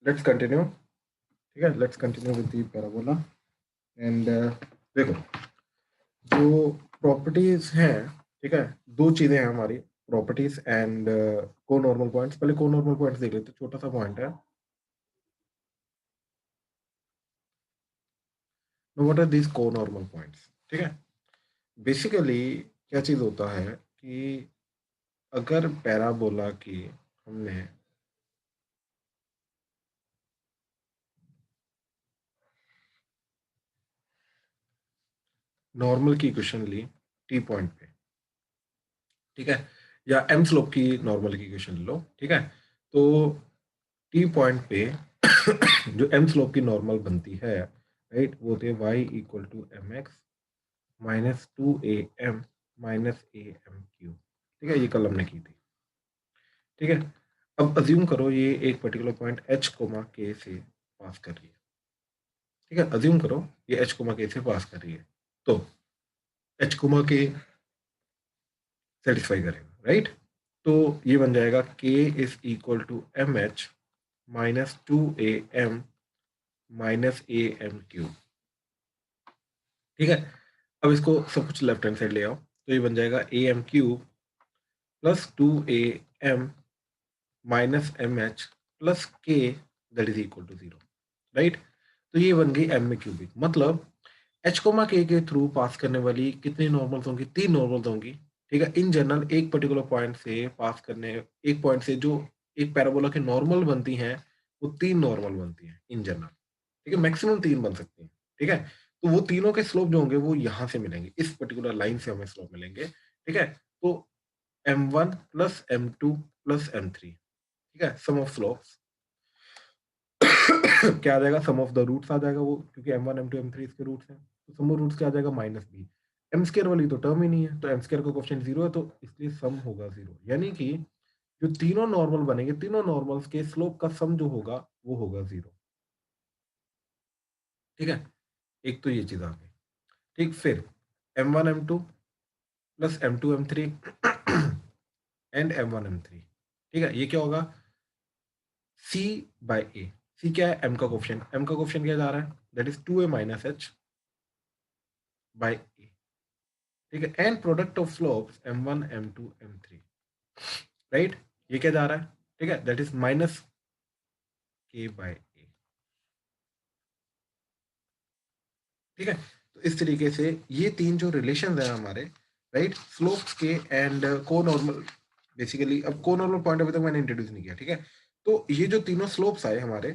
Let's continue. ठीक है, let's continue with the parabola. And देखो, जो प्रॉपर्टीज हैं, ठीक है, दो चीजें हैं हमारी, प्रॉपर्टीज एंड को नॉर्मल पॉइंट्स। पहले को नॉर्मल पॉइंट्स देख लेते हैं, छोटा सा पॉइंट है। व्हाट आर दीज को नॉर्मल पॉइंट्स? ठीक है, बेसिकली क्या चीज होता है कि अगर पैराबोला की हमने नॉर्मल की इक्वेशन ली टी पॉइंट पे, ठीक है, या एम स्लोप की नॉर्मल की इक्वेशन लो, ठीक है, तो टी पॉइंट पे जो एम स्लोप की नॉर्मल बनती है, राइट, वो होती है y equal to m x minus two A M minus a M cube. ठीक है, ये कल हमने की थी। ठीक है, अब अज्यूम करो ये एक पर्टिकुलर पॉइंट एच कोमा के से पास कर रही है। ठीक है, अज्यूम करो ये एच कोमा के से पास कर रही है, तो एच कोमा के सेटिस्फाई करेगा, राइट। तो ये बन जाएगा k is equal to m h minus two A M minus a M cube. ठीक है, अब इसको सब कुछ लेफ्ट हैंड साइड ले आओ, तो ये बन जाएगा A M Q plus two A M minus M H plus K that is equal to zero, right. तो ये बन गई एम में क्यूबिक, मतलब H comma K through pass करने वाली कितनी नॉर्मल्स होंगी? तीन नॉर्मल्स होंगी। ठीक है, इन जनरल एक पर्टिकुलर पॉइंट से पास करने, एक पॉइंट से जो एक पैराबोला के नॉर्मल बनती हैं, वो तीन नॉर्मल बनती हैं इन जनरल। ठीक है, मैक्सिमम तीन बन सकती हैं। ठीक है, तो वो तीनों के स्लोप जो होंगे वो यहाँ से मिलेंगे, इस पर्टिकुलर लाइन से हमें स्लोप मिलेंगे। ठीक है, तो m1 plus m2 plus m3, ठीक है, सम ऑफ स्लोप्स क्या आ जाएगा? सम ऑफ द रूट्स आ जाएगा वो, क्योंकि m1 m2 m3 इसके रूट्स हैं, तो सम ऑफ रूट्स क्या आ जाएगा? Minus B. एम स्केयर वाली तो टर्म ही नहीं है, तो एम स्केयर का कोएफिशिएंट जीरो है, तो इसलिए सम होगा जीरो। यानी कि जो तीनों नॉर्मल बनेंगे, तीनों नॉर्मल्स के स्लोप का सम जो होगा वो होगा जीरो। ठीक है, एक तो ये चीज आ गई। ठीक, फिर m1 m2 plus m2 m3 and m1 m3। ठीक है, ये क्या होगा? c bye a। c क्या है? m का कोएफिशिएंट। m का कोएफिशिएंट क्या जा रहा है? That is 2a minus h by a। ठीक है, and product of slopes m1 m2 m3, right. ये क्या जा रहा है? ठीक है, that is minus k by a। ठीक है, तो इस तरीके से ये तीन जो रिलेशन है हमारे, राइट, स्लोप्स के एंड को नॉर्मल। बेसिकली अब को नॉर्मल पॉइंट अभी तक मैंने इंट्रोड्यूस नहीं किया। ठीक है, तो ये जो तीनों स्लोप्स आए हमारे,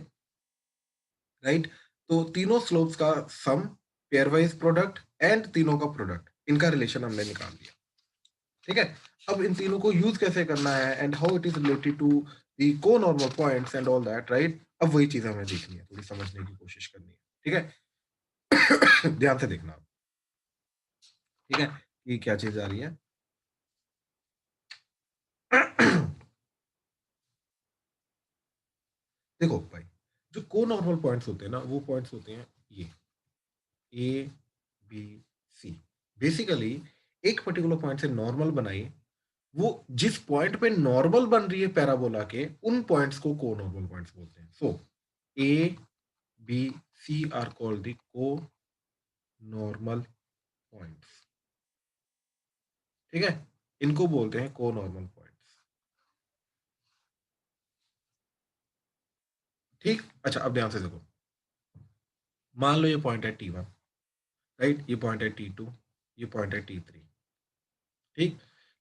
राइट, तो तीनों स्लोप्स का सम, पेयरवाइज प्रोडक्ट एंड तीनों का प्रोडक्ट, इनका रिलेशन हमने निकाल लिया। ठीक है, अब इन तीनों को यूज कैसे करना है and how it is related to the conormal points and all that, right, अब वही चीज हमें देखनी है, थोड़ी समझने की कोशिश करनी है। ठीक है, ध्यान से देखना आप। ठीक है, ये क्या चीज आ रही है? देखो भाई, जो को नॉर्मल पॉइंट्स होते हैं ना, वो पॉइंट्स होते हैं ये ए बी सी। बेसिकली एक पर्टिकुलर पॉइंट से नॉर्मल बनाई, वो जिस पॉइंट पे नॉर्मल बन रही है पैराबोला के, उन पॉइंट्स को को नॉर्मल पॉइंट्स बोलते हैं। So A B C are called the conormal points. ठीक है, इनको बोलते हैं को नॉर्मल पॉइंट्स। ठीक, अच्छा अब ध्यान से देखो, मान लो ये पॉइंट है T1, राइट, ये पॉइंट है T2, ये पॉइंट है T3। ठीक,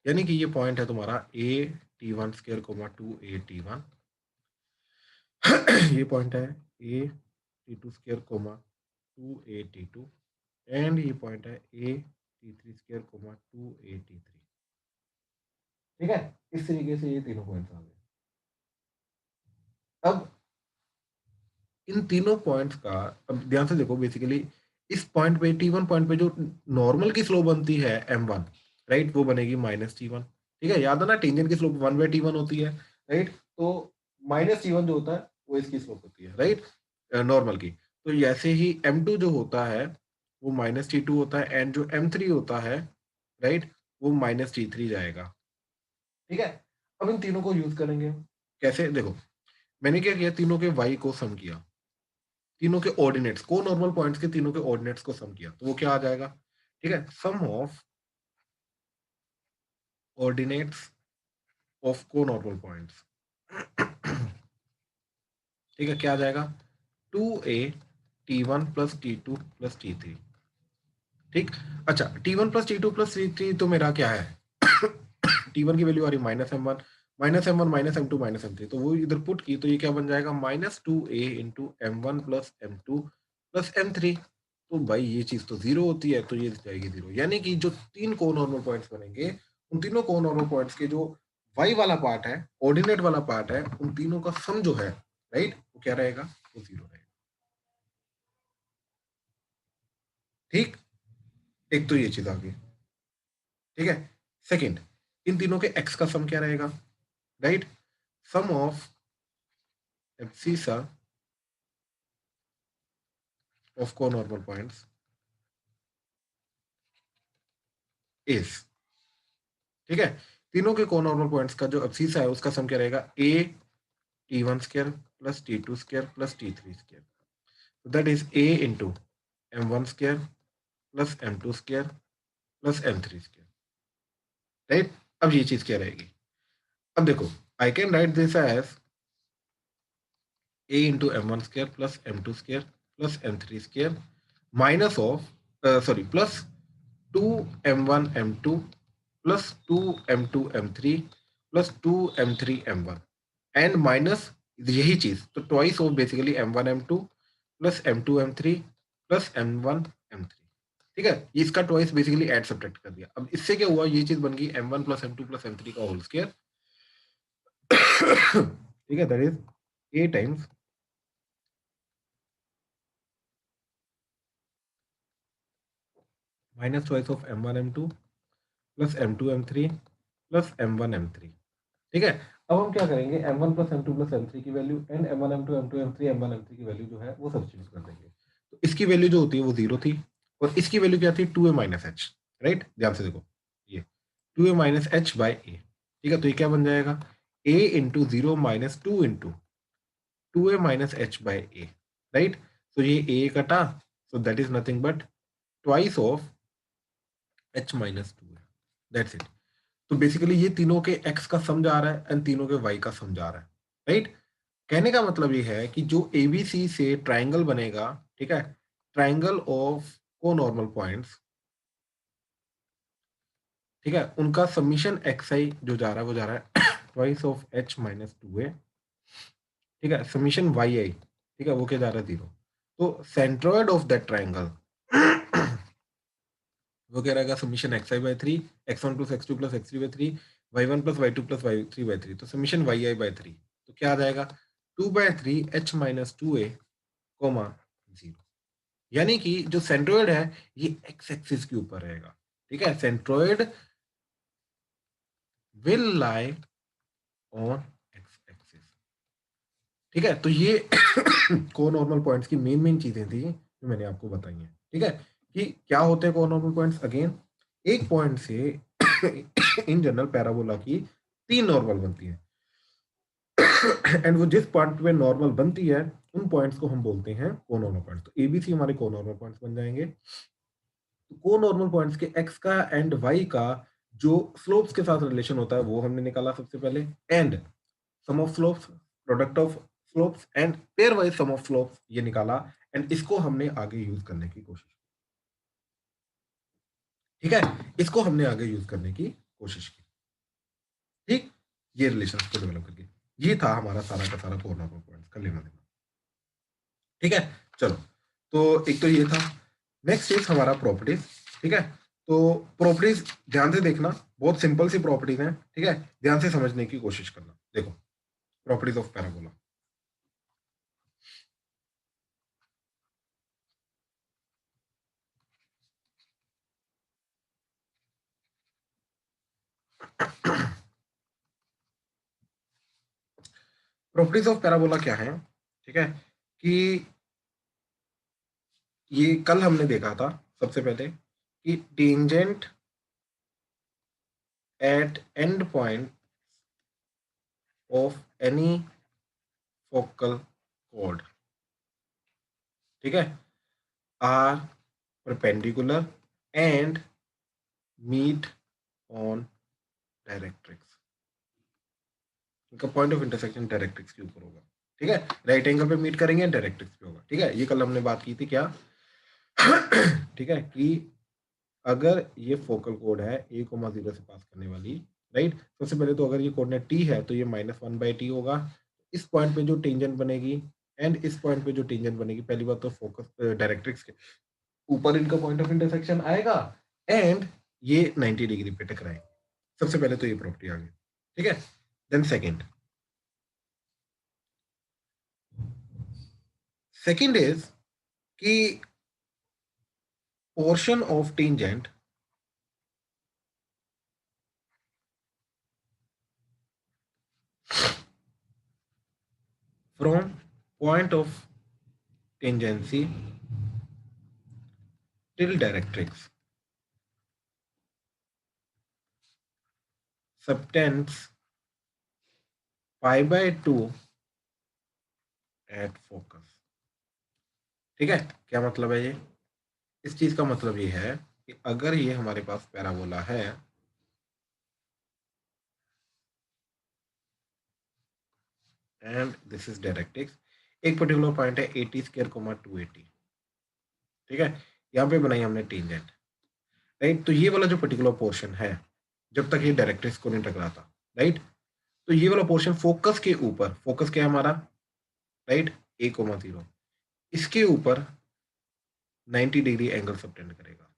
यानी कि ये पॉइंट है तुम्हारा A T1 square to A T1, ये पॉइंट है A T2 square to A T2, and ये पॉइंट है A T3 square to A T3। ठीक है, इस तरीके से ये तीनों पॉइंट्स आ गए। अब इन तीनों पॉइंट्स का, अब ध्यान से देखो, बेसिकली इस पॉइंट पे T1 पॉइंट पे जो नॉर्मल की स्लोप बनती है m1, राइट, वो बनेगी माइनस T1। ठीक है, याद है ना, टेंजेंट की स्लोप 1/T1 होती है, राइट, तो माइनस T1 जो होता है वो इसकी स्लोप होती है, राइट, नॉर्मल की। तो ऐसे ही m2 जो होता है वो माइनस T2 होता है, एंड जो m3 होता है, राइट, वो माइनस T3 जाएगा। ठीक है, अब इन तीनों को यूज करेंगे कैसे? देखो, मैंने क्या किया, तीनों के y को सम किया, तीनों के ऑर्डिनेट्स को नॉर्मल पॉइंट्स के तीनों के ऑर्डिनेट्स को सम किया, तो वो क्या आ जाएगा, ठीक है, सम ऑफ ऑर्डिनेट्स ऑफ को नॉर्मल पॉइंट्स। ठीक है, क्या आ जाएगा, 2a t1 plus t2 plus t3। ठीक, अच्छा t1 plus t2 plus t3 तो मेरा क्या है, t1 की वैल्यू आ रही -m1 -m1 -m2 -m3, तो वो इधर पुट की, तो ये क्या बन जाएगा -2a into m1 plus m2 plus m3। तो भाई ये चीज तो जीरो होती है, तो ये जाएगी जीरो, यानी कि जो तीन कोनॉर्मल पॉइंट्स बनेंगे, उन तीनों कोनॉर्मल पॉइंट्स के जो y वाला पार्ट है, ऑर्डिनेट वाला पार्ट है, उन तीनों का सम जो है, राइट, वो क्या रहेगा, वो जीरो रहेगा। ठीक, एक तो ये चीज आ गई। ठीक है, सेकंड, इन तीनों के x का सम क्या रहेगा, right, sum of abscissa of conormal points is, ठीक है, तीनों के कोनॉर्मल पॉइंट्स का जो एब्सिसा है उसका सम क्या रहेगा, a t1 square plus t2 square plus t3 square, that is a into m1 square plus m2 square plus m3 square, right. अब ये चीज क्या रहेगी, अब देखो, I can write this as a into m1 square plus m2 square plus m3 square minus of, sorry, plus 2m1 m2 plus 2m2 m3 plus 2m3 m1 and minus यही चीज, तो twice of basically m1 m2 plus m2 m3 plus m1 m3। ठीक है, ये इसका twice basically add subtract कर दिया। अब इससे क्या हुआ, ये चीज बन गई m1 plus m2 plus m3 का होल स्क्वायर। ठीक है, that is a times minus twice of m1 m2 plus m2 m3 plus m1 m3। ठीक है, अब हम क्या करेंगे, m1 plus m2 plus m3 की value and m1 m2 m2 m3 m1 m3 की वैल्यू जो है वो सब्स्टिट्यूट कर देंगे। तो इसकी वैल्यू जो होती है वो जीरो थी, और इसकी वैल्यू क्या थी, 2a माइनस एच, राइट, ध्यान से देखो, ये 2a माइनस एच बाई ए। ठीक है, तो ये क्या बन जाएगा, a into zero minus two into 2a minus H by A, right. तो ये a कटा, so that is nothing but twice of h minus to, that's it. तो बेसिकली ये तीनों के x का सम जा रहा है एंड तीनों के y का सम जा रहा है, राइट। कहने का मतलब ये है कि जो ABC से ट्राइंगल बनेगा, ठीक है, ट्राइंगल ऑफ को नॉर्मल पॉइंट्स, ठीक है, उनका समीशन xi जो जा रहा है वो जा रहा है twice of h minus two A. ठीक है, समीशन yi, ठीक है, वो क्या जा रहा है, जीरो। तो सेंट्रोइड ऑफ दैट ट्राइंगल वो क्या रहेगा, summation xi by three, x1 plus x2 plus x3 by three, y1 plus y2 plus y3 by three, तो समीशन yi बाई थ्री, तो क्या आ जाएगा, 2/3 h माइनस टू ए कोमा जीरो। यानी कि जो सेंट्रोइड है ये एक्स एक्सिस के ऊपर रहेगा। ठीक है, centroid will lie on x axis. ठीक है, तो ये कोनॉर्मल पॉइंट्स की मेन मेन चीजें थी जो मैंने आपको बताई हैं। ठीक है, कि क्या होते हैं कोनॉर्मल पॉइंट्स, अगेन एक पॉइंट से इन जनरल पैराबोला की तीन नॉर्मल बनती है एंड वो जिस पॉइंट पे नॉर्मल बनती है उन पॉइंट्स को हम बोलते हैं कोनॉर्मल पॉइंट्स। तो एबीसी हमारे कोनॉर्मल पॉइंट्स बन जाएंगे। को नॉर्मल पॉइंट्स के एक्स का एंड वाई का जो स्लोप्स के साथ रिलेशन होता है वो हमने निकाला सबसे पहले, and sum of slopes, product of slopes and pairwise sum of slopes ये निकाला, एंड इसको हमने आगे यूज करने की कोशिश की। ठीक है, इसको हमने आगे यूज करने की कोशिश की। ठीक, ये रिलेशन को डेवलप करके ये था हमारा सारा का सारा को नॉर्मल पॉइंट्स का लेना देना। ठीक है, चलो, तो एक तो ये था। नेक्स्ट इज हमारा प्रॉपर्टीज। ठीक है, तो प्रॉपर्टीज ध्यान से देखना, बहुत सिंपल सी प्रॉपर्टीज हैं। ठीक है, ध्यान से समझने की कोशिश करना। देखो, properties of parabola. Properties of parabola क्या है, ठीक है, कि ये कल हमने देखा था सबसे पहले कि tangent at and point of any focal chord, ठीक है, are perpendicular and meet on directrix. इनका पॉइंट ऑफ इंटरसेक्शन डायरेक्ट्रिक्स के ऊपर होगा, ठीक है, राइट एंगल पे मीट करेंगे, डायरेक्ट्रिक्स पे होगा, ठीक है। ये कल हमने बात की थी क्या ठीक है, कि अगर ये फोकल कोड है a,0 से पास करने वाली, राइट, सबसे पहले तो अगर ये कोऑर्डिनेट t है तो ये -1/t होगा। इस पॉइंट पे जो टेंजेंट बनेगी एंड इस पॉइंट पे जो टेंजेंट बनेगी, पहली बात तो फोकस डायरेक्ट्रिक्स के ऊपर इनका पॉइंट ऑफ इंटरसेक्शन आएगा एंड ये 90 डिग्री पे टकराएंगे। सबसे पहले तो ये प्रॉपर्टी आ गई, ठीक है। देन सेकंड इज कि portion of tangent from point of tangency till directrix subtends pi/2 at focus, ठीक है। क्या मतलब है ये? इस चीज का मतलब ये है कि अगर ये हमारे पास पैराबोला है एंड दिस इज डायरेक्ट्रिक्स, एक पर्टिकुलर पॉइंट है 80² 280, ठीक है, यहाँ पे बनाई हमने टेंजेंट, राइट। तो ये वाला जो पर्टिकुलर पोर्शन है, जब तक ये डायरेक्ट्रिक्स को नहीं टकराता, राइट, तो ये वाला पोर्शन फोकस के ऊपर, फोकस क्या है हमारा, राइट, a,0, इसके ऊपर 90 डिग्री एंगल सबटेंड करेगा।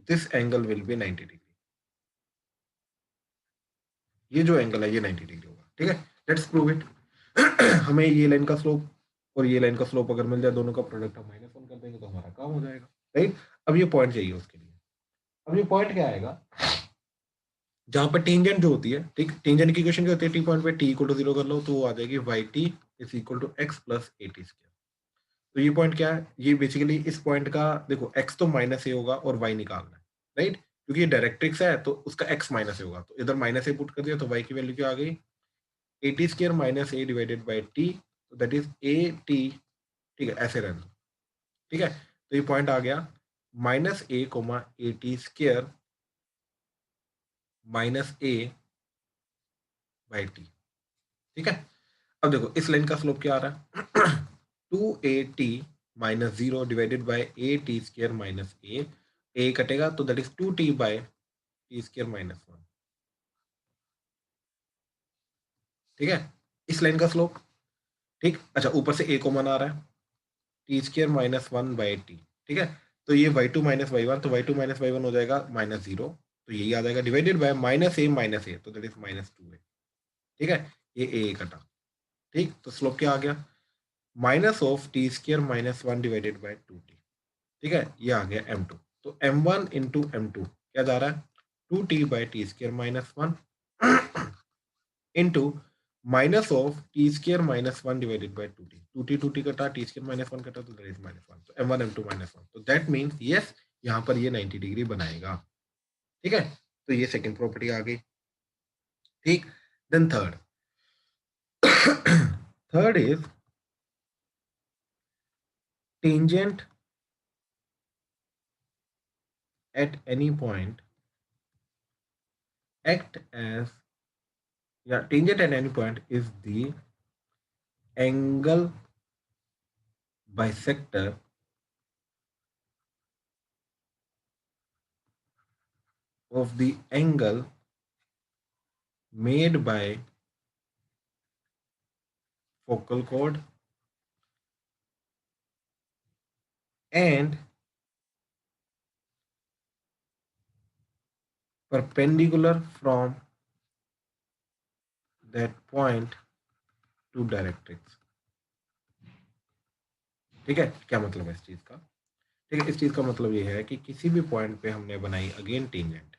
This angle will be 90 degree, ये जो एंगल है ये 90 डिग्री होगा, ठीक है। लेट्स प्रूव इट हमें ये लाइन का स्लोप और ये लाइन का स्लोप अगर मिल जाए, दोनों का प्रोडक्ट हम -1 कर देंगे तो हमारा काम हो जाएगा, राइट। अब ये पॉइंट चाहिए उसके लिए। अब ये पॉइंट क्या आएगा, जहां पर टेंजेंट जो होती है, ठीक, टेंजेंट की इक्वेशन क्या होती है, टी पॉइंट पे t = 0 कर लो तो वो आ जाएगी yt = x + at²। तो ये पॉइंट क्या है, ये बेसिकली इस पॉइंट का, देखो x तो -a होगा और y निकालना है, राइट, क्योंकि ये डायरेक्ट्रिक्स है तो उसका x -a होगा, तो इधर -a पुट कर दिया तो y की वैल्यू क्या आ गई, at² - a divided by t, तो दैट इज at, ठीक है, ऐसे रहना, ठीक है। तो ये पॉइंट आ गया -a, -a बाय t, ठीक है। अब देखो इस लाइन का स्लोप क्या आ रहा है 2at - 0 divided by at² - a कटेगा तो that is 2t bye t² - 1, ठीक है, इस लाइन का स्लोप, ठीक। अच्छा, ऊपर से a कॉमन आ रहा है, t² - 1 बाय t, ठीक है। तो ये y2 - y1, तो y2 - y1 हो जाएगा -0, तो यही आ जाएगा डिवाइडेड बाय -a, तो दैट इज -2a, ठीक है, ये a कटा, ठीक। तो स्लोप क्या आ गया, -t² - 1 डिवाइडेड बाय 2t, ठीक है, ये आ गया m2। तो m1 इंटू m2 क्या जा रहा है 2t by t² - 1 into -t² - 1 divided by 2t, 2t कटा, t² - 1 कटा, तो दैट इज -1, तो m1 m2 -1, तो दैट मीन्स यस, यहाँ पर ये 90 डिग्री बनाएगा, ठीक है। तो ये सेकंड प्रॉपर्टी आ गई, ठीक। Then third third is tangent at any point act as, yeah, tangent at any point is the angle bisector of the angle made by focal chord and perpendicular from that point to directrix, ठीक है। क्या मतलब है इस चीज का, ठीक है, इस चीज का मतलब ये है कि किसी भी पॉइंट पे हमने बनाई अगेन टेंजेंट,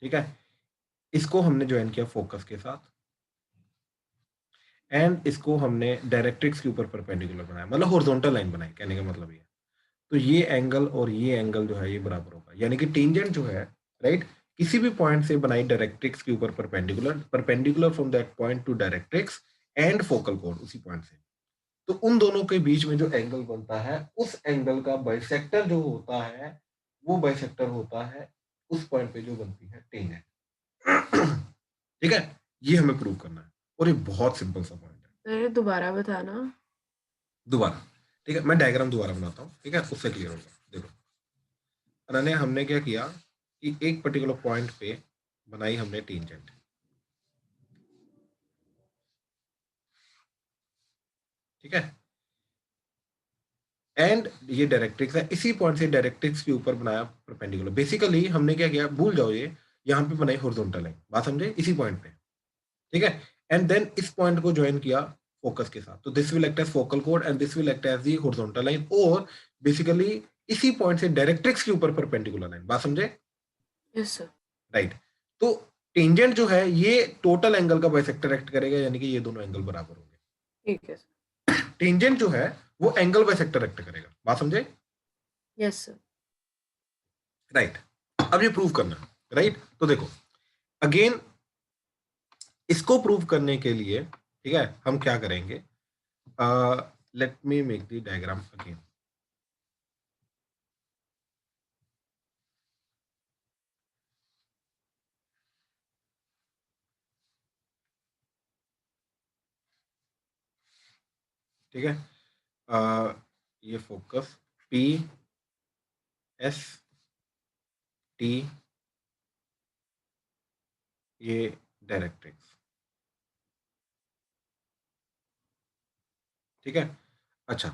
ठीक है, इसको हमने ज्वाइन किया फोकस के साथ एंड इसको हमने डायरेक्ट्रिक्स के ऊपर परपेंडिकुलर बनाया, मतलब हॉरिजॉन्टल लाइन बनाई, कहने का मतलब ये, तो ये एंगल और ये एंगल जो है ये बराबर होगा, यानी कि टेंजेंट जो है, राइट, किसी भी पॉइंट से बनाई डायरेक्ट्रिक्स के ऊपर perpendicular from that point two directrix and focal code, उसी पॉइंट से। तो उन दोनों के बीच में जो एंगल बनता है, उस एंगल का बाइसेक्टर जो होता है, वो बाइसेक्टर होता है उस पॉइंट पे जो बनती है टेंजेंट। ठीक है, ये हमें प्रूव करना है और ये बहुत सिंपल सा पॉइंट है। अरे दोबारा बताना। दोबारा, ठीक है, मैं डायग्राम दोबारा बनाता हूँ, ठीक है, उससे क्लियर होगा। देखो अनन्या, हमने क्या किया कि एक पर्टिकुलर पॉइंट पे बनाई हमने टेंजेंट, ठीक है, एंड ये डायरेक्ट्रिक्स है, इसी पॉइंट से डायरेक्ट्रिक्स के ऊपर बनाया परपेंडिकुलर। बेसिकली हमने क्या किया, भूल जाओ ये, यहाँ पे बनाई हॉरिजॉन्टल लाइन, बात समझे, इसी पॉइंट पे, ठीक है, एंड देन इस पॉइंट को ज्वाइन किया फोकस के साथ, तो this will act as focal कोड and this will act as the horizontal line, और बेसिकली इसी पॉइंट से डायरेक्ट्रिक्स के ऊपर परपेंडिकुलर लाइन, बात समझे? Yes sir. राइट। तो टेंजेंट जो है ये टोटल एंगल का बाइसेक्टर एक्ट करेगा, यानी कि ये दोनों एंगल बराबर होंगे। ठीक है सर। टेंजेंट जो है वो एंगल बाइसेक्टर एक्ट करेगा, बात समझे? Yes sir. राइट। अब ये प्रूव करना है, राइट। तो देखो अगेन, इसको प्रूव करने के लिए, ठीक है, हम क्या करेंगे, let me make the diagram again. ठीक है, ये फोकस पी एस टी, ये डायरेक्ट्रिक्स, ठीक है। अच्छा,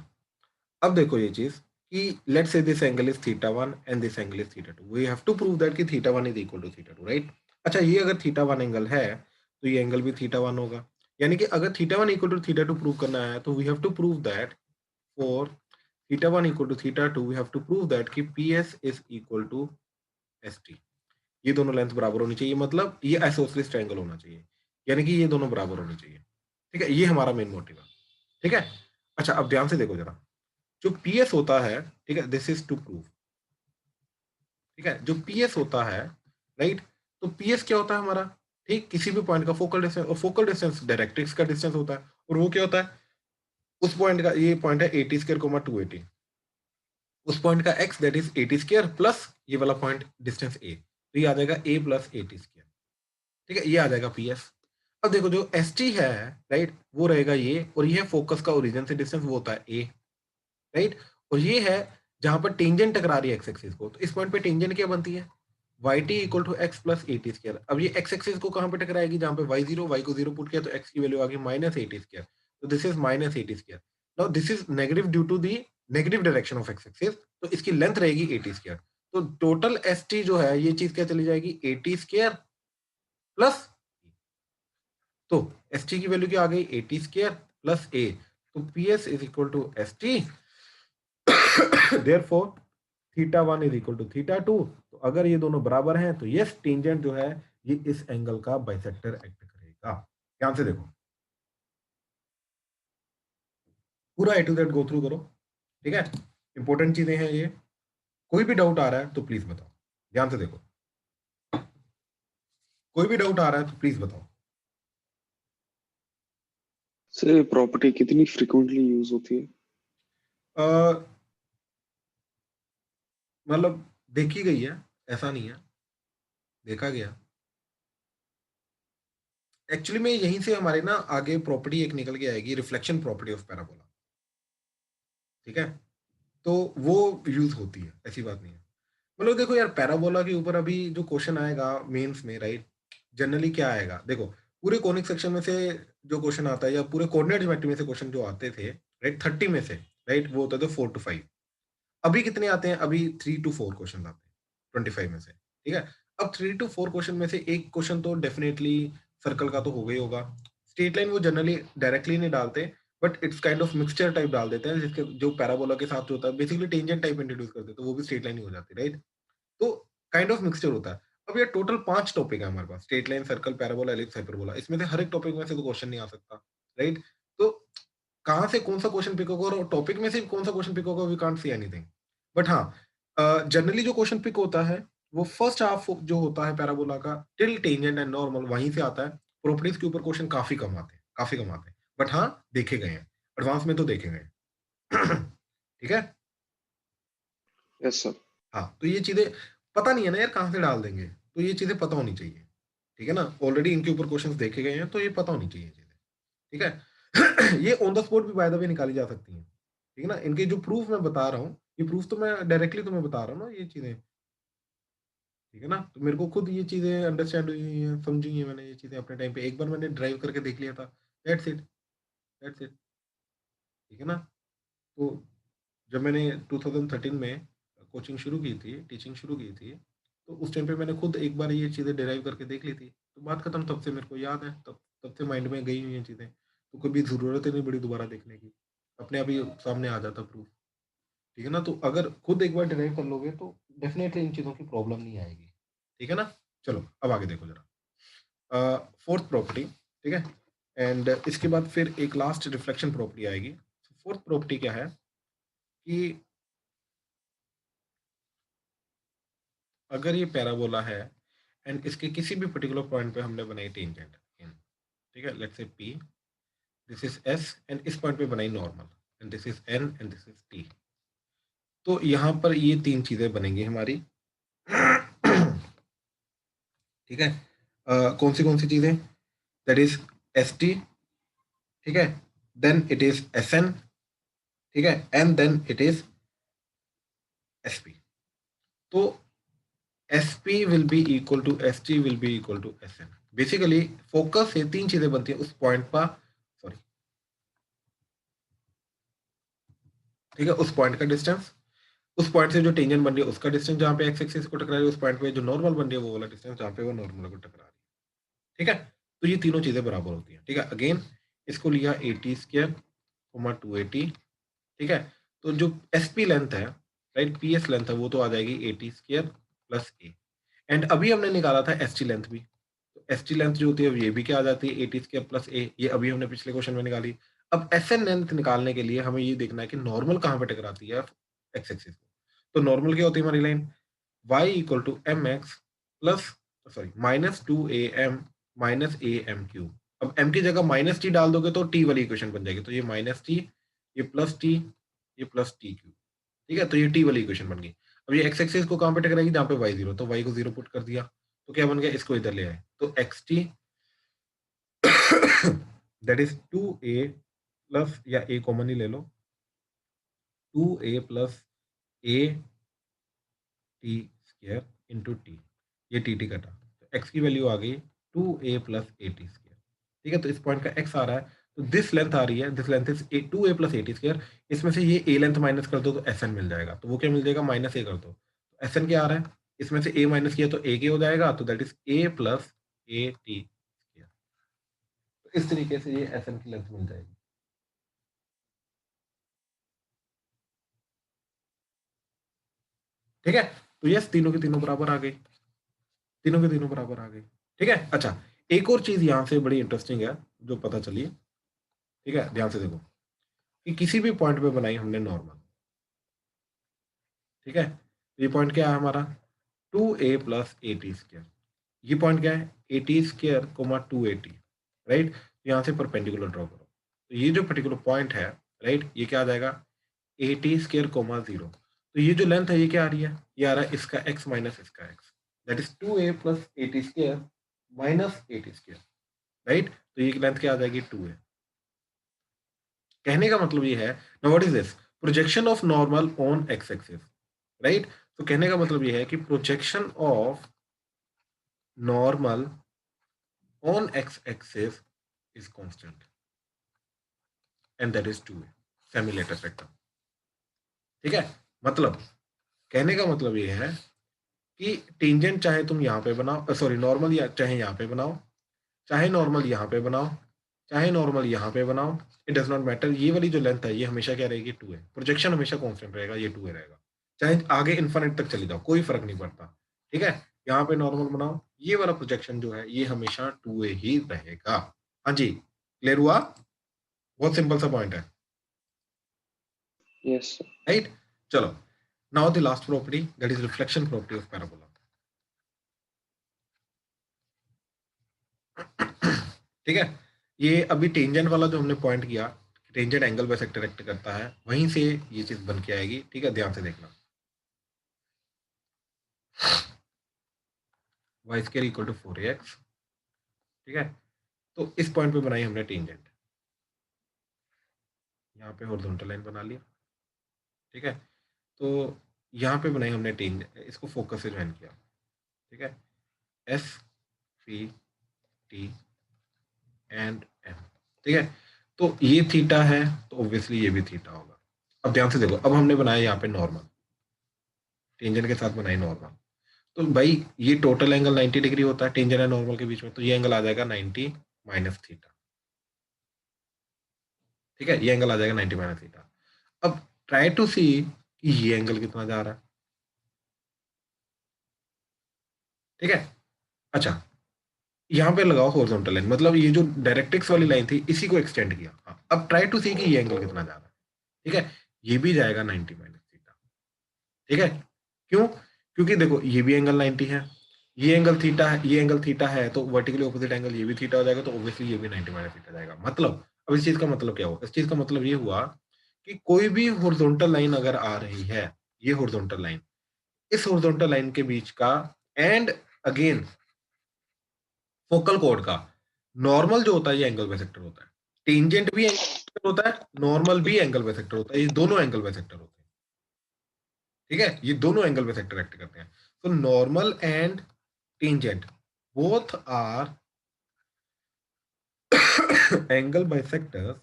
अब देखो ये चीज कि let's say this angle is theta one and this angle is theta two, we have to prove that कि theta one is equal to theta two, right. अच्छा, ये अगर थीटा वन एंगल है तो ये एंगल भी थीटा वन होगा, यानी कि अगर theta one equal to theta two prove करना है तो we have to prove that for theta one equal to theta two we have to prove that कि P S is equal to S T. ये दोनों length बराबर होनी चाहिए, मतलब ये आइसोसेलेस ट्रायंगल होना चाहिए, यानी कि ये दोनों बराबर होने चाहिए, ठीक है, ये हमारा मेन मोटिव है, ठीक है। अच्छा, अब ध्यान से देखो जरा, जो पी एस होता है, ठीक है, दिस इज टू प्रूव, ठीक है, जो पी एस होता है, राइट, तो पी एस क्या होता है हमारा, ठीक, किसी भी पॉइंट का फोकल डिस्टेंस, और फोकल डिस्टेंस डायरेक्ट्रिक्स का डिस्टेंस होता है, और वो क्या होता है, उस पॉइंट का, ये पॉइंट है 80 स्क्वायर कोमा 280, उस पॉइंट का x that is 80 square plus ये वाला पॉइंट डिस्टेंस ए, तो ये आ जाएगा ए प्लस 80 स्क्वायर, ठीक है, ये आ जाएगा पी एस। अब देखो जो एस टी है, राइट, वो रहेगा ये, और ये फोकस का ओरिजिन से डिस्टेंस, वो होता है ए, राइट, और ये है जहां पर टेंजेंट टकरा रही है एक्स एक्सिस को, तो इस पॉइंट पे टेंजेंट क्या बनती है, y t equal to x plus A t square. अब ये एक्स एक्सिस को कहां पे टकराएगी, जहां पे वाई जीरो, वाई को जीरो पुट किया तो एक्स की वैल्यू आ गई माइनस ए टी स्क्र, तो this is minus a t square. Now this is negative due to the negative direction of x axis, तो इसकी लेंथ रहेगी ए टी स्क्र, तो टोटल एस टी जो है, ये चीज क्या चली जाएगी, ए टी स्क्र प्लस, तो एस टी की वैल्यू क्या आ गई, ए टी स्क्र प्लस ए, तो p S is equal to S t, therefore theta one is equal to theta two. तो अगर ये दोनों बराबर हैं तो यस, टेंजेंट जो है ये इस एंगल का बाइसेक्टर एक्ट करेगा। ध्यान से देखो, पूरा ए टू जेड गो थ्रू करो, ठीक है, इंपॉर्टेंट चीजें हैं ये, कोई भी डाउट आ रहा है तो प्लीज बताओ, ध्यान से देखो, कोई भी डाउट आ रहा है तो प्लीज बताओ। सर प्रॉपर्टी कितनी फ्रिक्वेंटली यूज होती है? मतलब देखी गई है, ऐसा नहीं है, देखा गया, एक्चुअली में यहीं से हमारे ना आगे प्रॉपर्टी एक निकल के आएगी, रिफ्लेक्शन प्रॉपर्टी ऑफ पैराबोला, ठीक है, तो वो यूज होती है, ऐसी बात नहीं है। मतलब देखो यार, पैराबोला के ऊपर अभी जो क्वेश्चन आएगा मेंस में, राइट, जनरली क्या आएगा, देखो पूरे कॉनिक सेक्शन में से जो क्वेश्चन आता है, या पूरे कोऑर्डिनेट ज्योमेट्री में से क्वेश्चन जो आते थे, राइट, 30 में से, राइट, वो होते थे 4 to 5। अभी कितने आते हैं, अभी 3 to 4 क्वेश्चन आते हैं 25 में से, ठीक है। अब 3 to 4 क्वेश्चन में से एक क्वेश्चन तो डेफिनेटली सर्कल का तो हो गई होगा, स्ट्रेट लाइन वो जनरली डायरेक्टली नहीं डालते, but it's kind of mixture type डाल देते हैं, जिसके जो पैराबोला के साथ जो होता है, बेसिकली टेंजेंट टाइप इंट्रोड्यूस कर देते हैं, तो वो भी स्ट्रेट लाइन ही हो जाती है, राइट। तो काइंड ऑफ मिक्सचर होता है। अब ये टोटल 5 टॉपिक है हमारे पास, straight line, circle, parabola, ellipse, hyperbola, इसमें से हर एक टॉपिक में से तो क्वेश्चन नहीं आ सकता, राइट। तो कहाँ से कौन सा क्वेश्चन पिक होगा और टॉपिक में से कौन सा क्वेश्चन पिक होगा, we can't see anything, but हाँ, जनरली जो क्वेश्चन पिक होता है, वो फर्स्ट हाफ जो होता है पैराबोला का टिल टेंजेंट एंड नॉर्मल वहीं से आता है। प्रॉपर्टीज के ऊपर क्वेश्चन काफी कम आते हैं, काफी कम आते हैं, बट हाँ देखे गए हैं, एडवांस में तो देखे गए हैं। ठीक है। Yes sir. हाँ तो ये चीजें पता नहीं है ना यार कहाँ से डाल देंगे, तो ये चीजें पता होनी चाहिए। ठीक है ना, ऑलरेडी इनके ऊपर क्वेश्चंस देखे गए हैं तो ये पता होनी चाहिए चीजें। ठीक है। ये ऑन द स्पॉट भी बाय द वे निकाली जा सकती हैं। ठीक है ना, इनके जो प्रूफ मैं बता रहा हूँ, ये प्रूफ तो मैं डायरेक्टली तुम्हें बता रहा हूँ ना ये चीजें। ठीक है ना, तो मेरे को खुद ये चीजें अंडरस्टैंड हुई हैं, समझी हैं मैंने ये चीजें अपने टाइम पे, एक बार मैंने ड्राइव करके देख लिया था। That's it, that's it. ठीक है ना, तो जब मैंने 2013 में कोचिंग शुरू की थी, टीचिंग शुरू की थी, तो उस टाइम पे मैंने खुद एक बार ये चीज़ें डिराइव करके देख ली थी, तो बात खत्म। तब से मेरे को याद है, तब तब से माइंड में गई हुई हैं चीज़ें, तो कभी ज़रूरत ही नहीं पड़ी दोबारा देखने की, अपने आप ही सामने आ जाता प्रूफ। ठीक है ना, तो अगर खुद एक बार डिराइव कर लोगे तो डेफिनेटली इन चीज़ों की प्रॉब्लम नहीं आएगी। ठीक है ना, चलो अब आगे देखो जरा। फोर्थ प्रॉपर्टी, ठीक है, एंड इसके बाद फिर एक लास्ट रिफ्लेक्शन प्रॉपर्टी आएगी। फोर्थ प्रॉपर्टी क्या है कि अगर ये पैराबोला है एंड इसके किसी भी पर्टिकुलर पॉइंट पे हमने बनाई टेंजेंट इन, ठीक है, let's say P, this is S and इस पॉइंट पे बनाई normal and this is an and this is T, तो यहाँ पर ये तीन चीजें बनेंगी हमारी। ठीक है, कौन सी चीजें, दैट इज एस टी, ठीक है, then it is S N, ठीक है, and then it is S P. तो S P will be equal to S T will be equal to S N. Basically focus से तीन चीजें बनती है उस पॉइंट पर, सॉरी, ठीक है, उस पॉइंट का डिस्टेंस, उस पॉइंट से जो टेंजेंट बन रही है उसका डिस्टेंस जहाँ पे एक्स एक्सिस को टकरा रही है, उस पॉइंट पे जो नॉर्मल बन रही है वो वाला डिस्टेंस जहाँ पे वो नॉर्मल को टकरा रही है। ठीक है, तो ये तीनों चीजें बराबर होती हैं। ठीक है, अगेन इसको लिया ए टी स्क्र 280, ठीक है, तो जो एस पी लेंथ है, राइट, पी एस लेंथ है, वो तो आ जाएगी a t square plus A, and अभी हमने निकाला था एस टी लेंथ भी, तो एस टी लेंथ जो होती है ये भी क्या आ जाती है ए टी स्क्र प्लस ए, ये अभी हमने पिछले क्वेश्चन में निकाली। अब एस एन लेंथ निकालने के लिए हमें ये देखना है कि नॉर्मल कहाँ पे टकराती है एक्स एक्सिस को। तो नॉर्मल क्या होती है हमारी line, y equal to m x plus, sorry, minus two A M minus a M cube. अब m की जगह माइनस टी डाल दोगे तो t वाली इक्वेशन बन जाएगी, तो ये माइनस टी, ये प्लस टी, ये प्लस टी क्यू। ठीक है, तो ये t वाली इक्वेशन बन गई। अब ये x एक्सिस को कहाँ पे टकराएगी, जहाँ पे y जीरो, तो y को जीरो पुट कर दिया, तो क्या बन गया, इसको इधर ले आए, तो X T that is two A plus, या a कॉमन ही ले लो, two A plus A T square into T, ये टी टी कटा, तो एक्स की वैल्यू आ गई two A plus A T square. ठीक है, तो इस पॉइंट का एक्स आ रहा है, तो दिस लेंथ आ रही है, this length is a two A plus A T square. इसमें से ये ए लेंथ माइनस कर दो तो एस एन मिल जाएगा, तो वो क्या मिल जाएगा, माइनस ए कर दो, तो एस एन क्या आ रहा है, इसमें से ए माइनस किया तो ए के हो जाएगा, तो that is a plus A T square. तो इस तरीके से ये एस एन की लेंथ मिल जाएगी। ठीक है, तो यस तीनों के तीनों बराबर आ गई, तीनों के तीनों बराबर आ गई। ठीक है, अच्छा एक और चीज यहाँ से बड़ी इंटरेस्टिंग है जो पता चली। ठीक है, ध्यान से देखो कि किसी भी पॉइंट पे बनाई हमने नॉर्मल, ठीक है, तो ये पॉइंट क्या है हमारा, टू ए प्लस ए टी स्क्र, ये पॉइंट क्या है, a t square comma two a t, right, यहाँ से परपेंडिकुलर ड्रॉ करो, तो ये जो पर्टिकुलर पॉइंट है, राइट, ये क्या आ जाएगा, ए टी स्क्र कोमा जीरो, तो ये जो लेंथ है ये क्या आ रही है, ये आ रहा है इसका एक्स माइनस इसका x, that is two A plus A t square minus a t square, right, तो ये लेंथ क्या आ जाएगी, टू है। कहने का मतलब ये है, now what is this, projection of normal on x axis, right, तो कहने का मतलब ये है कि projection of normal on x axis is constant and that is 2a, semi letter sector. ठीक है, मतलब कहने का मतलब ये है कि टेंजेंट चाहे तुम यहाँ पे बनाओ, सॉरी नॉर्मल, या चाहे यहाँ पे बनाओ, चाहे नॉर्मल यहाँ पे बनाओ, चाहे नॉर्मल यहाँ पे बनाओ, इट डज नॉट मैटर, ये वाली जो लेंथ है ये हमेशा क्या रहेगी, 2 है, प्रोजेक्शन हमेशा कांस्टेंट रहेगा, ये 2 है रहेगा, चाहे आगे इन्फिनिट तक चली जाओ कोई फर्क नहीं पड़ता। ठीक है, यहाँ पे नॉर्मल बनाओ, ये वाला प्रोजेक्शन जो है ये हमेशा 2a ही रहेगा। हाँ जी, क्लियर हुआ, बहुत सिंपल सा पॉइंट है, यस सर। राइट। चलो, now the last property that is reflection property of parabola. ठीक है, ये अभी टेंजेंट वाला जो हमने पॉइंट किया, टेंजेंट एंगल बाइसेक्टर एक्ट करता है, वहीं से ये चीज बन के आएगी। ठीक है, ध्यान से देखना। Y square equal to 4ax। ठीक है, तो इस पॉइंट पे बनाई हमने टेंजेंट, यहाँ पे हॉरिजॉन्टल लाइन बना लिया। ठीक है, तो यहाँ पे बनाई हमने टेंजेंट, इसको फोकस से ज्वाइन किया। ठीक है, S C T and M. ठीक है, तो ये थीटा है, तो ऑब्वियसली ये भी थीटा होगा। अब ध्यान से देखो, अब हमने बनाया यहाँ पे नॉर्मल, टेंजेंट के साथ बनाई नॉर्मल, तो भाई ये टोटल एंगल 90 डिग्री होता है टेंजेंट और नॉर्मल के बीच में, तो ये एंगल आ जाएगा 90 माइनस थीटा। ठीक है, ये एंगल आ जाएगा 90 माइनस थीटा। अब ट्राई टू सी कि ये एंगल कितना जा रहा है। ठीक है, अच्छा, यहाँ पे लगाओ हॉरिजॉन्टल लाइन, मतलब ये जो डायरेक्ट्रिक्स वाली लाइन थी इसी को एक्सटेंड किया। हाँ, अब ट्राई टू सी कि ये एंगल कितना जा रहा है। ठीक है, ये भी जाएगा 90 माइनस थीटा। ठीक है, क्यों? क्योंकि देखो ये भी एंगल 90 है, ये एंगल थीटा है, ये एंगल थीटा है, तो वर्टिकली ऑपोजिट एंगल ये भी थीटा हो जाएगा, तो ऑब्वियसली ये भी 90 माइनस थीटा जाएगा। मतलब अब इस चीज का मतलब क्या हुआ? इस चीज का मतलब ये हुआ कि कोई भी हॉरिजॉन्टल लाइन अगर आ रही है, ये हॉरिजॉन्टल लाइन, इस हॉरिजॉन्टल लाइन के बीच का, एंड अगेन फोकल कोड का नॉर्मल जो होता है ये एंगल बाइसेक्टर होता है। टेंजेंट भी एंगल बाइसेक्टर होता है, नॉर्मल भी एंगल बाइसेक्टर होता है, ये दोनों एंगल बाइसेक्टर होते हैं। ठीक है, ये दोनों एंगल बाइसेक्टर एक्ट करते हैं। तो normal and tangent both R angle bisectors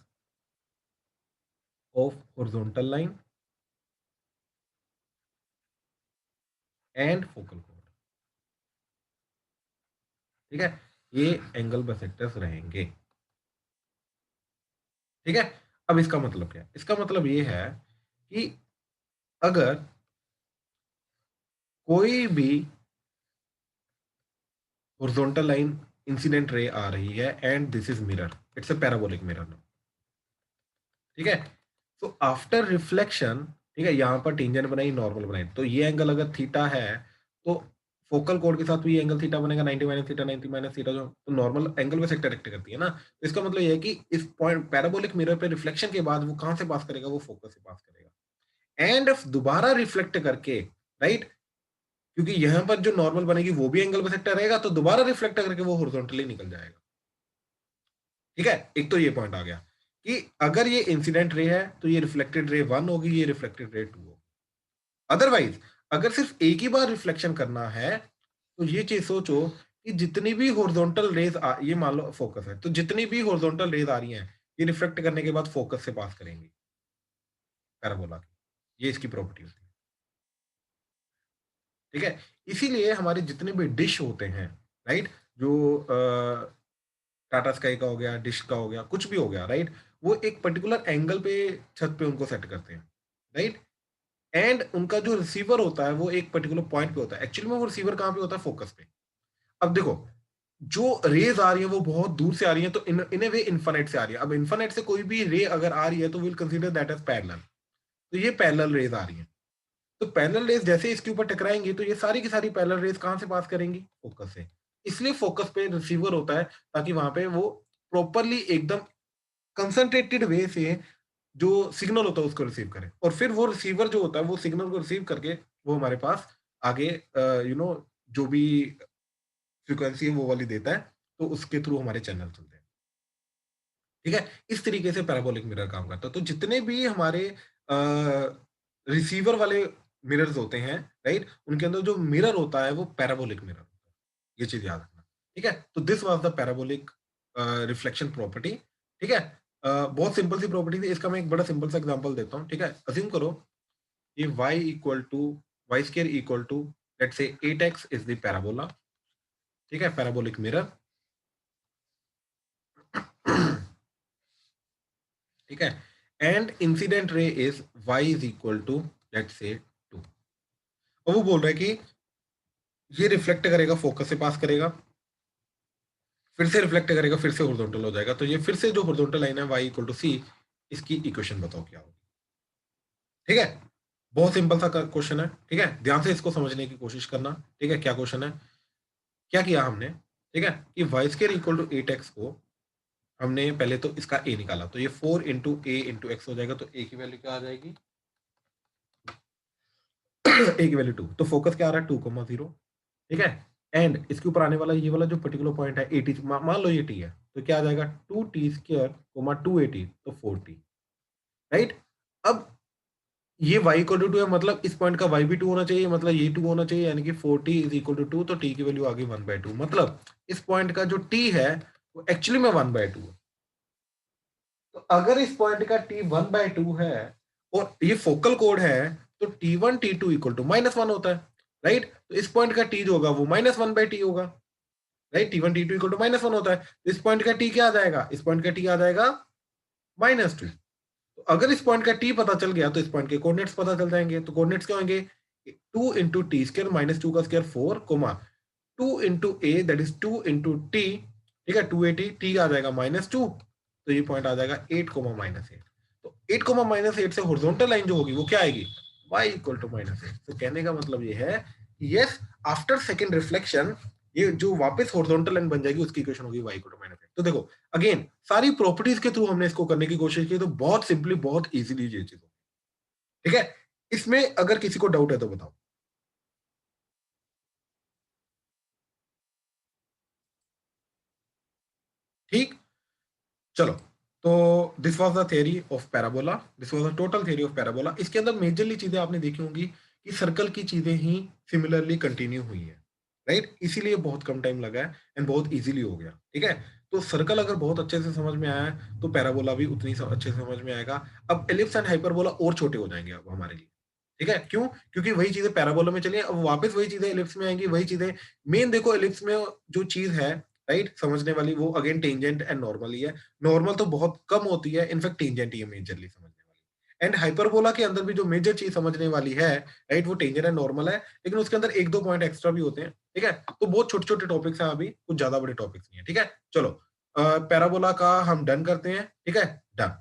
of horizontal line and focal code. ठीक है, ये एंगल बाइसेक्टर्स रहेंगे। ठीक है, अब इसका मतलब क्या है? इसका मतलब ये है कि अगर कोई भी हॉरिजॉन्टल लाइन इंसिडेंट रे आ रही है and this is mirror, it's a parabolic mirror. ठीक है, तो आफ्टर रिफ्लेक्शन, ठीक है, यहाँ पर टेंजेंट बनाई, नॉर्मल बनाई, तो ये एंगल अगर थीटा है तो फोकल कोड के साथ भी ये एंगल थीटा बनेगा 90 माइनस थीटा, 90 माइनस थीटा, जो तो नॉर्मल एंगल में सेक्टर एक्ट करती है ना। तो इसका मतलब ये है कि इस पॉइंट पैराबोलिक मिरर पे रिफ्लेक्शन के बाद वो कहां से पास करेगा? वो फोकस से पास करेगा, एंड दोबारा रिफ्लेक्ट करके, राइट, क्योंकि यहाँ पर जो नॉर्मल बनेगी वो भी एंगल बाइसेक्टर रहेगा, तो दोबारा रिफ्लेक्ट करके वो हॉरिजॉन्टली निकल जाएगा। ठीक है, एक तो ये पॉइंट आ गया कि अगर ये इंसिडेंट रे है तो ये रिफ्लेक्टेड रे 1 होगी, ये रिफ्लेक्टेड रे 2 होगी। अदरवाइज अगर सिर्फ एक ही बार रिफ्लेक्शन करना है तो ये चीज सोचो कि जितनी भी हॉरिजॉन्टल रेज ये मान लो फोकस है, तो जितनी भी हॉरिजॉन्टल रेज आ रही हैं ये रिफ्लेक्ट करने के बाद फोकस से पास करेंगी पैराबोला की। ये इसकी प्रॉपर्टी होती है। ठीक है, इसीलिए हमारे जितने भी डिश होते हैं, राइट, जो टाटा स्काई का हो गया, डिश का हो गया, कुछ भी हो गया, राइट, वो एक पर्टिकुलर एंगल पे छत पे उनको सेट करते हैं, राइट, एंड उनका जो रिसीवर होता है वो एक पर्टिकुलर पॉइंट पे होता है। एक्चुअली में वो रिसीवर कहाँ पे होता है? फोकस पे। अब देखो, जो रेज आ रही है वो बहुत दूर से आ रही है, तो इन ए वे इन्फानाइट से आ रही है। अब इन्फानाइट से कोई भी रे अगर आ रही है तो will consider that as parallel, तो ये पैरेलल रेज आ रही है। तो पैरेलल रेज जैसे इसके ऊपर टकराएंगी तो ये सारी की सारी पैरेलल रेज कहां से पास करेंगी? फोकस से। इसलिए फोकस पे रिसीवर होता है, ताकि वहां पे वो प्रॉपरली एकदम कंसंट्रेटेड वे से जो सिग्नल होता है उसको रिसीव करे, और फिर वो रिसीवर जो होता है वो सिग्नल को रिसीव करके वो हमारे पास आगे जो भी फ्रीक्वेंसी है वो वाली देता है, तो उसके थ्रू हमारे चैनल चलते हैं। ठीक है, इस तरीके से पैराबोलिक मिरर काम करता है। तो जितने भी हमारे रिसीवर वाले मिरर्स होते हैं, राइट, उनके अंदर जो मिरर होता है वो पैराबोलिक मिरर होता है। ये चीज याद रखना। ठीक है, तो this was the parabolic reflection property. ठीक है, बहुत सिंपल सी प्रॉपर्टी थी। इसका मैं एक बड़ा सिंपल सा एग्जांपल देता हूँ। ठीक है, अज्यूम करो ये y equal to y square equal to let's say 8x is the parabola. ठीक है, पैराबोलिक मिरर। ठीक है, and incident ray is y is equal to let's say 2। और वो बोल रहा है कि ये रिफ्लेक्ट करेगा, फोकस से पास करेगा, फिर से रिफ्लेक्ट करेगा, फिर से हॉरिजॉन्टल हो जाएगा। तो ये फिर से जो हॉरिजॉन्टल लाइन है y इक्वल टू सी, इसकी इक्वेशन बताओ क्या होगी। ठीक है, बहुत सिंपल सा क्वेश्चन है। ठीक है, ध्यान से इसको समझने की कोशिश करना। ठीक है, क्या क्वेश्चन है? क्या किया हमने ठीक है, कि Y square equal to 8x को हमने पहले तो इसका a निकाला, तो ये 4 इंटू ए इंटू एक्स हो जाएगा, तो a की वैल्यू क्या आ जाएगी a की वैल्यू 2, तो फोकस क्या आ रहा है 2,0, ठीक है, एंड इसके ऊपर आने वाला ये वाला जो पर्टिकुलर पॉइंट है 80, मान लो ये t है, तो क्या आ जाएगा 2t² 280, तो 4t, राइट। अब ये y इक्वल टू 2 है, मतलब इस पॉइंट का y भी 2 होना चाहिए, मतलब ये 2 होना चाहिए, यानी कि 4t इज इक्वल टू 2, तो t की वैल्यू आ गई 1/2, मतलब इस पॉइंट का जो t है वो एक्चुअली में 1/2 है। तो अगर इस पॉइंट का t 1/2 है और ये फोकल कोड है, तो t1 t2 इक्वल टू -1 होता है, राइट। तो इस पॉइंट का t जो होगा वो -1/t होगा, right. t1 t2 equal to -1 होता है, तो इस पॉइंट का t क्या आ जाएगा, इस पॉइंट का t आ जाएगा -2। तो अगर इस पॉइंट का टी पता चल गया तो इस पॉइंट के कोऑर्डिनेट्स पता चल जाएंगे, तो कोऑर्डिनेट्स क्या होंगे 2 इंटू टी स्क्र -2 का square 4, comma 2 into a that is 2 into t, ठीक है, 280, टी आ जाएगा -2, तो ये पॉइंट आ जाएगा 8, -8। तो 8, -8 से हॉरिजॉन्टल लाइन जो होगी वो क्या आएगी y इक्वल टू -8। तो कहने का मतलब ये है कि यस, आफ्टर सेकंड रिफ्लेक्शन ये जो वापस हॉरिजॉन्टल लाइन बन जाएगी उसकी इक्वेशन होगी y इक्वल टू -8। तो देखो अगेन सारी प्रॉपर्टीज के थ्रू हमने इसको करने की कोशिश की, तो बहुत सिंपली बहुत इजीली ये चीज, ठीक है। इसमें अगर किसी को डाउट है तो बताओ। ठीक, चलो, तो this was the theory of parabola, this was the total theory of parabola. इसके अंदर मेजरली चीजें आपने देखी होंगी कि सर्कल की चीजें ही सिमिलरली कंटिन्यू हुई है, राइट, इसीलिए बहुत कम टाइम लगा है एंड बहुत इजीली हो गया, ठीक है। तो सर्कल अगर बहुत अच्छे से समझ में आया है तो पैराबोला भी उतनी अच्छे से समझ में आएगा। अब एलिप्स एंड हाइपरबोला और छोटे हो जाएंगे अब हमारे लिए, ठीक है, क्यों, क्योंकि वही चीजें पैराबोला में चली हैं, अब वापस वही चीजें एलिप्स में आएंगी, वही चीजें मेन देखो एलिप्स में जो चीज है, राइट, समझने वाली वो अगेन टेंजेंट एंड नॉर्मल ही है। नॉर्मल तो बहुत कम होती है, इनफैक्ट टेंजेंट ही है मेजरली समझने वाली, एंड हाइपरबोला के अंदर भी जो मेजर चीज समझने वाली है, राइट, वो टेंजेंट एंड नॉर्मल है, लेकिन उसके अंदर एक दो पॉइंट एक्स्ट्रा भी होते हैं, ठीक है। तो बहुत छोटे छोटे टॉपिक्स हैं, अभी कुछ ज्यादा बड़े टॉपिक्स नहीं है, ठीक है। चलो पैराबोला का हम डन करते हैं, ठीक है, डन।